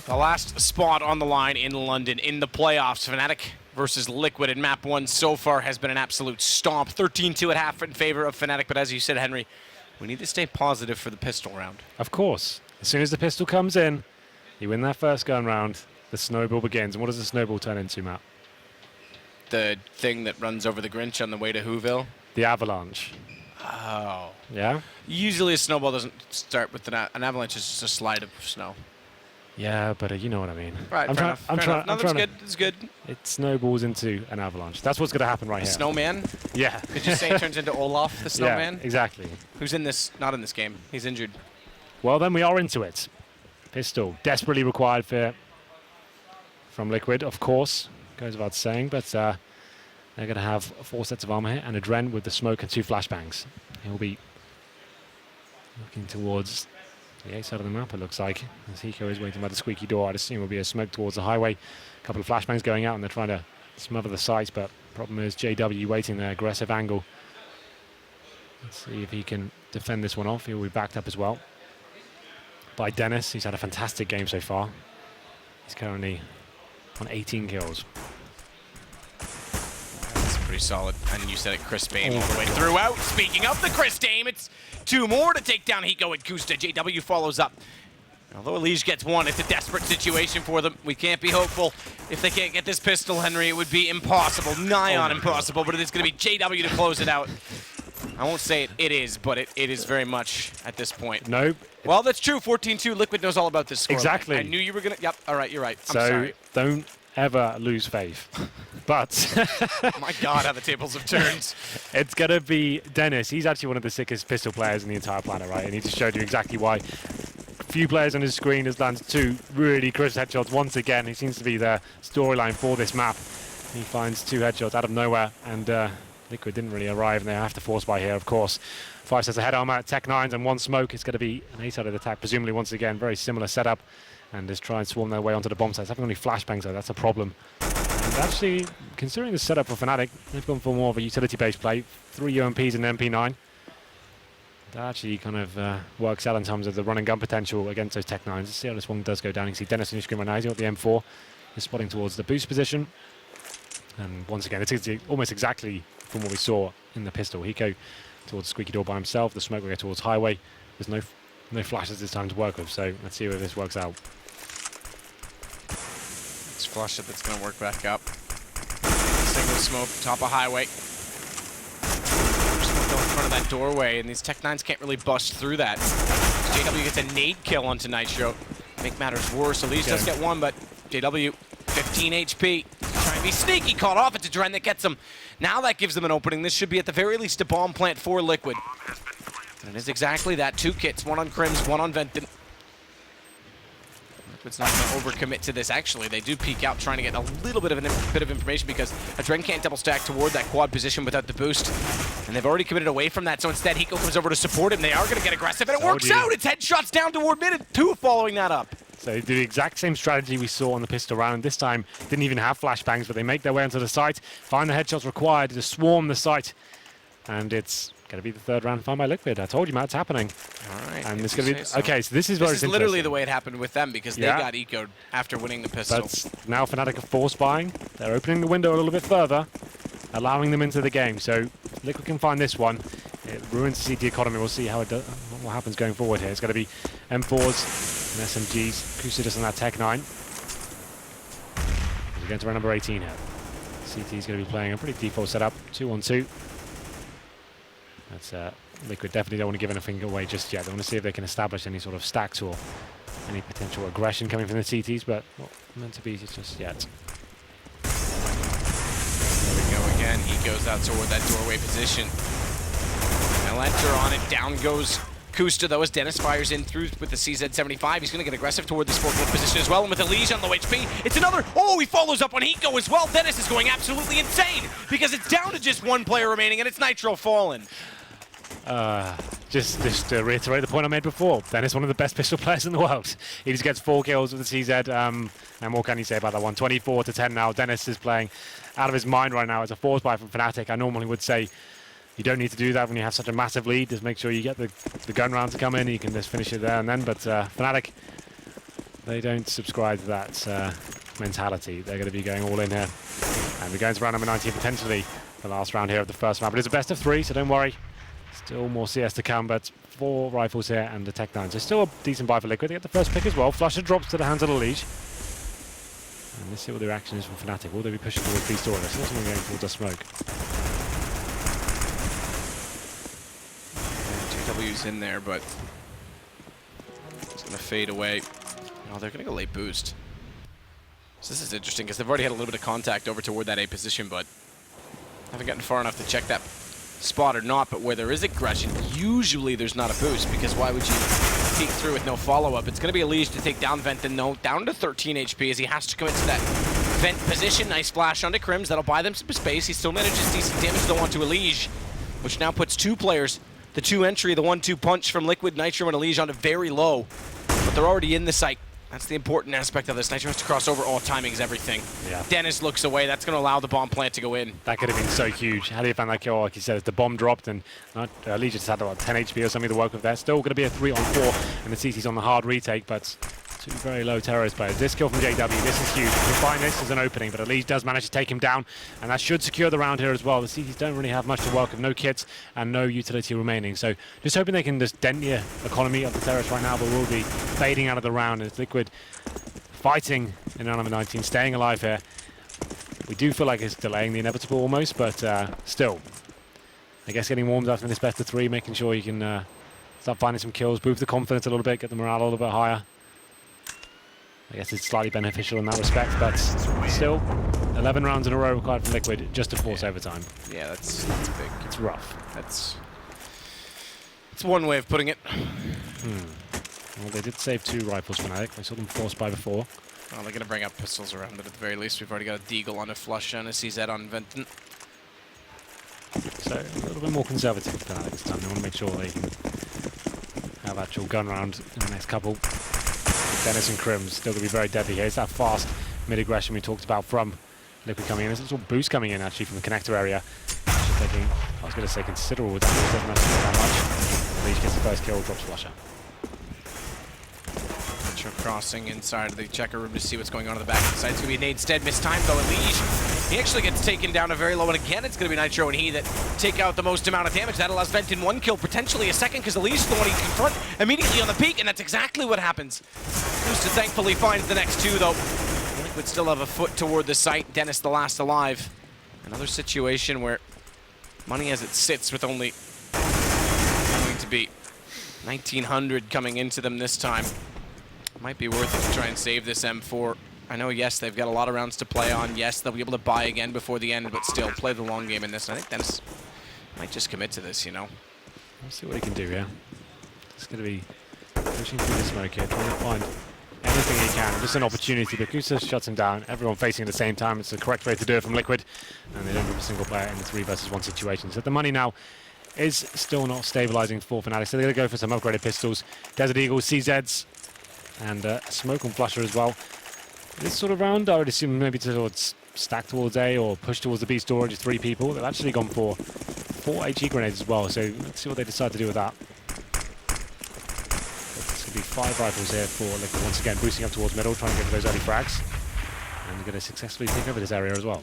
The last spot on the line in London in the playoffs, Fnatic versus Liquid in map 1 so far has been an absolute stomp. 13-2 at half in favor of Fnatic, but as you said, Henry, we need to stay positive for the pistol round. Of course. As soon as the pistol comes in, you win that first gun round, the snowball begins. And what does the snowball turn into, Matt? The thing that runs over the Grinch on the way to Whoville? The avalanche. Oh. Yeah? Usually a snowball doesn't start with an avalanche, is just a slide of snow. Yeah, but you know what I mean. Right, fair enough. No, that's good. It's good. It snowballs into an avalanche. That's what's going to happen right here. Snowman? Yeah. Could you say it turns into Olaf, the snowman? Yeah, exactly. Who's in this? Not in this game. He's injured. Well, then we are into it. Pistol, desperately required from Liquid, of course. Goes without saying, but they're going to have 4 sets of armor here, and a Dren with the smoke and 2 flashbangs. He'll be looking towards the A side of the map, it looks like, as Hiko is waiting by the squeaky door. I'd assume will be a smoke towards the highway. A couple of flashbangs going out, and they're trying to smother the site, but problem is JW waiting their aggressive angle. Let's see if he can defend this one off. He'll be backed up as well by Dennis. He's had a fantastic game so far. He's currently on 18 kills. That's pretty solid. And you said it, Chris Bane all the way throughout. Speaking of the Chris Dame, it's 2 more to take down Hiko and Kusta. JW follows up. Although Elige gets 1, it's a desperate situation for them. We can't be hopeful. If they can't get this pistol, Henry, it would be impossible. Nigh on impossible, but it is going to be JW to close it out. I won't say it is, but it is very much at this point. Nope. Well, that's true. 14-2. Liquid knows all about this score. Exactly. I knew you were going to... Yep. All right. You're right. I'm so sorry. Don't ever lose faith. But... My God, how the tables have turned. It's going to be Dennis. He's actually one of the sickest pistol players in the entire planet, right? And he just showed you exactly why. Few players on his screen has landed 2 really crisp headshots once again. He seems to be the storyline for this map. He finds 2 headshots out of nowhere, and Liquid didn't really arrive, and they have to force buy here, of course. 5 sets of head armor, Tech9s, and 1 smoke. It's going to be an A-sided attack, presumably once again. Very similar setup, and just try and swarm their way onto the bomb sites. Having only flashbangs, though, that's a problem. And actually, considering the setup for Fnatic, they've gone for more of a utility-based play. 3 UMPs and an MP9. That actually kind of works out in terms of the run and gun potential against those Tech9s. Let's see how this one does go down. You can see Dennis in your screen right now. He's got the M4. He's spotting towards the boost position. And once again, it's almost exactly from what we saw in the pistol. Hiko towards Squeaky Door by himself. The smoke will go towards Highway. There's no flashes this time to work with, so let's see where this works out. It's flush it, that's going to work back up. Single smoke, top of Highway. Just go in front of that doorway, and these Tech9s can't really bust through that. JW gets a nade kill onto Nitro. Make matters worse. Elise does get 1, but JW, 15 HP. Trying to be sneaky, caught off. It's a Dren that gets him. Now that gives them an opening. This should be at the very least a bomb plant for Liquid. And it is exactly that. 2 kits, 1 on Crims, 1 on Venton. Liquid's not going to overcommit to this. Actually, they do peek out trying to get a little bit of information because a Dren can't double stack toward that quad position without the boost. And they've already committed away from that, so instead Hiko comes over to support him. They are going to get aggressive, and it works out. It's headshots down toward mid, and 2 following that up. So they do the exact same strategy we saw on the pistol round. This time, didn't even have flashbangs, but they make their way onto the site, find the headshots required to swarm the site. And it's going to be the 3rd round found by Liquid. I told you, Matt, it's happening. All right. And it's going to be... So. Okay, so this is where it's literally the way it happened with them, because they got eco'd after winning the pistol. But now Fnatic are force buying. They're opening the window a little bit further, allowing them into the game. So Liquid can find this one. It ruins the CT economy. We'll see how it what happens going forward here. It's going to be M4s and SMGs. Kusidis on that Tech9. We're going to run number 18 here. CT is going to be playing a pretty default setup. 2-on-2. That's Liquid definitely don't want to give anything away just yet. They want to see if they can establish any sort of stacks or any potential aggression coming from the CTs, but not meant to be just yet. There we go again. He goes out toward that doorway position. They'll enter on it. Down goes Kusta, though, as Dennis fires in through with the CZ75. He's going to get aggressive toward this forklift position as well, and with Elise on low HP, it's another... Oh, he follows up on Hiko as well. Dennis is going absolutely insane because it's down to just 1 player remaining, and it's Nitro Fallen. Just to reiterate the point I made before, Dennis, one of the best pistol players in the world. He just gets 4 kills with the CZ, and what can you say about that one? 24-10 now. Dennis is playing out of his mind right now. It's a force buy from Fnatic. I normally would say you don't need to do that when you have such a massive lead. Just make sure you get the gun round to come in. You can just finish it there and then. But Fnatic, they don't subscribe to that mentality. They're going to be going all in here. And we're going to round number 19, potentially the last round here of the first map. But it's a best of 3, so don't worry. Still more CS to come, but 4 rifles here and the Tech9. So still a decent buy for Liquid. They get the first pick as well. Flusher drops to the hands of the Liege. And let's see what the reaction is from Fnatic. Will they be pushing towards B store? I saw someone going towards the smoke. JW's in there, but it's going to fade away. Oh, they're going to go late boost. So this is interesting because they've already had a little bit of contact over toward that A position, but haven't gotten far enough to check that spot or not. But where there is aggression, usually there's not a boost, because why would you peek through with no follow-up? It's going to be a Liege to take down Venton, though, down to 13 HP as he has to commit to that vent position. Nice flash onto Crims. That'll buy them some space. He still manages decent damage, though, onto Liege, which now puts 2 players, the 2 entry, the 1-2 punch from Liquid, Nitro, and Liege onto very low. But they're already in the site. That's the important aspect of this. Nitro has to cross over. All timing is everything. Yeah. Dennis looks away. That's going to allow the bomb plant to go in. That could have been so huge. How do you find that kill? Like you said, the bomb dropped, and Liege just had about 10 HP or something to work with there. Still going to be a 3-on-4, and the CT's on the hard retake, but 2 very low terrorist players. This kill from JW, this is huge. You can find this as an opening, but Liege does manage to take him down, and that should secure the round here as well. The CTs don't really have much to work with, no kits and no utility remaining. So just hoping they can just dent the economy of the terrorists right now, but we'll be fading out of the round. It's Liquid fighting in round number 19, staying alive here. We do feel like it's delaying the inevitable almost, but still, I guess getting warmed up in this best of 3, making sure you can start finding some kills, boost the confidence a little bit, get the morale a little bit higher. I guess it's slightly beneficial in that respect, but still, 11 rounds in a row required from Liquid just to force overtime. Yeah, that's big. It's rough. That's one way of putting it. Well, they did save 2 rifles for Fnatic. I saw them force by before. Well, they're going to bring up pistols around, but at the very least, we've already got a Deagle on a Flush and a CZ on Venton. So a little bit more conservative Fnatic this time. They want to make sure they can have actual gun round in the next couple. Dennis and Crim still going to be very deadly here. It's that fast mid-aggression we talked about from Liquid coming in. There's a little boost coming in actually from the connector area. Taking, I was going to say considerable damage, doesn't actually do that much. Leash gets the first kill, drops Flusher. Nitro crossing inside of the checker room to see what's going on the back of the side. It's going to be a nade instead. Missed time though, and Leash, he actually gets taken down a very low, and again it's going to be Nitro and he that take out the most amount of damage. That allows Vent in one kill, potentially a second, because Leash is the one he can confront immediately on the peak, and that's exactly what happens. Gusta thankfully finds the next two though. Liquid still have a foot toward the site. Dennis the last alive. Another situation where money as it sits with only going to be 1,900 coming into them this time. Might be worth it to try and save this M4. I know, yes, they've got a lot of rounds to play on. Yes, they'll be able to buy again before the end, but still play the long game in this. And I think Dennis might just commit to this, you know. We'll see what he can do here. It's going to be pushing through the smoke here, trying to find anything he can. Just an opportunity, but Gusta shuts him down. Everyone facing at the same time. It's the correct way to do it from Liquid. And they don't have a single player in the 3 versus 1 situation. So the money now is still not stabilizing for Fnatic. So they're going to go for some upgraded pistols. Desert Eagles, CZs, and Smoke on Flusher as well. This sort of round, I would assume maybe towards stack towards A or push towards the B storage, 3 people. They've actually gone for 4 HE grenades as well. So let's see what they decide to do with that. It's going to be 5 rifles here for Liquid once again, boosting up towards middle, trying to get to those early frags. And they're going to successfully take over this area as well.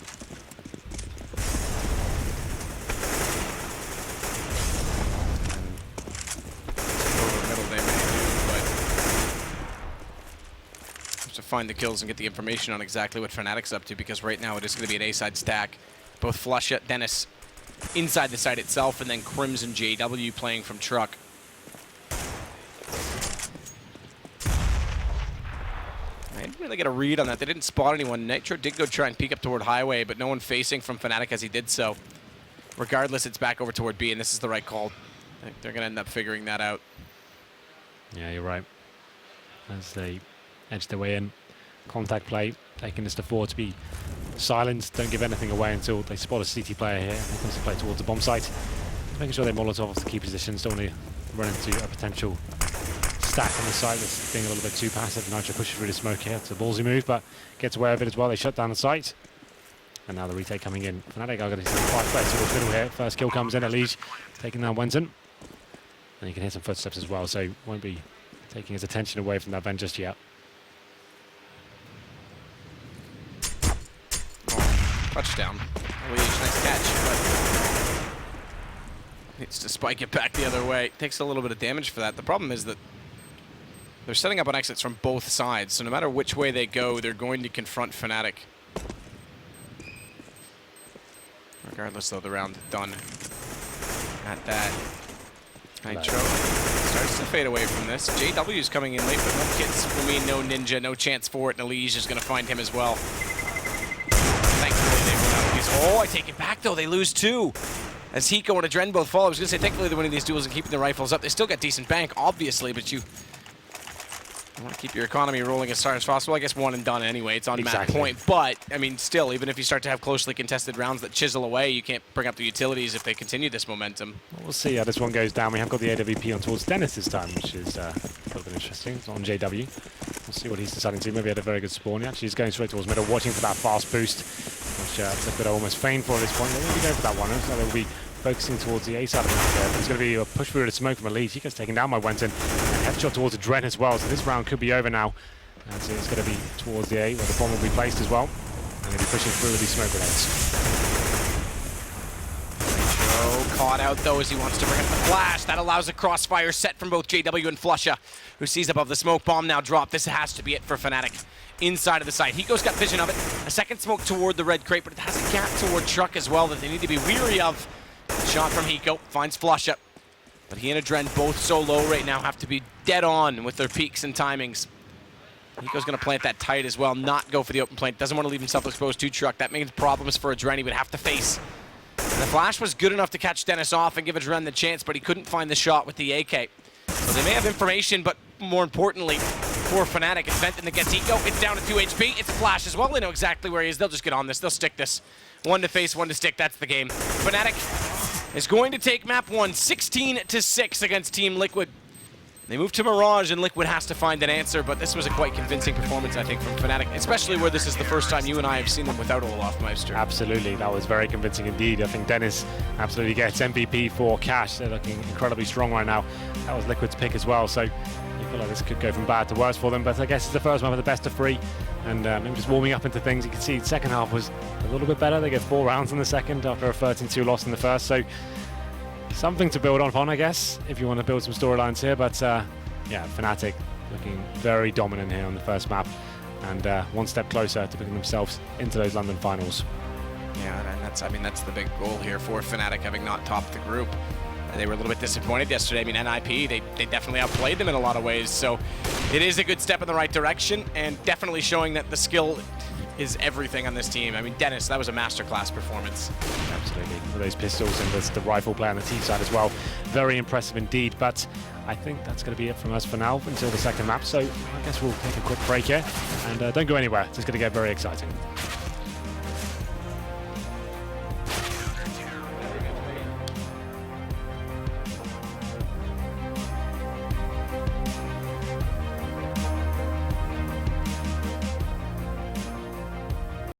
To find the kills and get the information on exactly what Fnatic's up to, because right now it is going to be an A-side stack. Both Flusha, Dennis inside the site itself, and then Crims and JW playing from truck. I didn't really get a read on that. They didn't spot anyone. Nitro did go try and peek up toward Highway, but no one facing from Fnatic as he did so. Regardless, it's back over toward B, and this is the right call. I think they're going to end up figuring that out. Yeah, you're right. As they edge their way in. Contact play, taking this to 4 to be silent. Don't give anything away until they spot a CT player here. Here comes the play towards the bomb site. Making sure they Molotov off the key positions. Don't want to run into a potential stack on the site that's being a little bit too passive. Nitro pushes through the smoke here. It's a ballsy move, but gets away with it as well. They shut down the site. And now the retake coming in. Fnatic are going to see 5 players towards middle here. First kill comes in at Liege, taking down Wenton. And you can hear some footsteps as well, so won't be taking his attention away from that vent just yet. Touchdown. Nice catch, but needs to spike it back the other way. Takes a little bit of damage for that. The problem is that they're setting up on exits from both sides, so no matter which way they go, they're going to confront Fnatic. Regardless, though, the round done at that. Nitro starts to fade away from this. JW's coming in late, but no kits will mean no Ninja, no chance for it, and Elige is going to find him as well. Thankfully, they win out of these. Oh, I take it back, though. They lose 2. As Hiko and Adren both fall. I was going to say, thankfully, they're winning these duels and keeping the rifles up. They still got decent bank, obviously, but you want to keep your economy rolling as far as possible. I guess one and done anyway. It's on match point. But, I mean, still, even if you start to have closely contested rounds that chisel away, you can't bring up the utilities if they continue this momentum. Well, we'll see how this one goes down. We have got the AWP on towards Dennis this time, which is a little bit interesting. It's on JW. We'll see what he's deciding to do. Maybe he had a very good spawn. He actually is going straight towards middle, watching for that fast boost, which Liquid almost feigned for at this point. They're going to go for that one. So they'll be focusing towards the A side of the map there. There's going to be a push through the smoke from Elite. He gets taken down by Wenton. And headshot towards Adren as well. So this round could be over now. And so it's going to be towards the A where the bomb will be placed as well. And they'll be pushing through with these smoke grenades. Nitro caught out though as he wants to bring up the flash. That allows a crossfire set from both JW and Flusha, who sees above the smoke bomb now drop. This has to be it for Fnatic. Inside of the site. Hiko's got vision of it. A second smoke toward the red crate, but it has a gap toward Truck as well that they need to be weary of. Shot from Hiko, finds Flusha. But he and Adren both so low right now have to be dead on with their peaks and timings. Hiko's going to plant that tight as well, not go for the open plant. Doesn't want to leave himself exposed to Truck. That means problems for Adren he would have to face. And the flash was good enough to catch Dennis off and give Adren the chance, but he couldn't find the shot with the AK. So they may have information, but more importantly, for Fnatic, it's Venton that gets Hiko. It's down to 2 HP. It's Flash as well. They know exactly where he is. They'll just get on this. They'll stick this. 1 to face, 1 to stick. That's the game. Fnatic is going to take map 1, 16-6 against Team Liquid. They move to Mirage, and Liquid has to find an answer, but this was a quite convincing performance, I think, from Fnatic, especially where this is the first time you and I have seen them without Olaf Meister. Absolutely, that was very convincing indeed. I think Dennis absolutely gets MVP for Cash. They're looking incredibly strong right now. That was Liquid's pick as well, so you feel like this could go from bad to worse for them, but I guess it's the first one with the best of 3, and maybe just warming up into things. You can see the second half was a little bit better. They get 4 rounds in the second after a 13-2 loss in the first, so something to build upon, I guess, if you want to build some storylines here. But yeah, Fnatic looking very dominant here on the first map, and one step closer to putting themselves into those London finals. Yeah, and that's the big goal here for Fnatic, having not topped the group. They were a little bit disappointed yesterday. I mean, NIP, they definitely outplayed them in a lot of ways, so it is a good step in the right direction, and definitely showing that the skill is everything on this team. I mean, Dennis, that was a masterclass performance. Absolutely, with those pistols and the rifle play on the T side as well. Very impressive indeed, but I think that's going to be it from us for now until the second map, so I guess we'll take a quick break here, and don't go anywhere, it's going to get very exciting.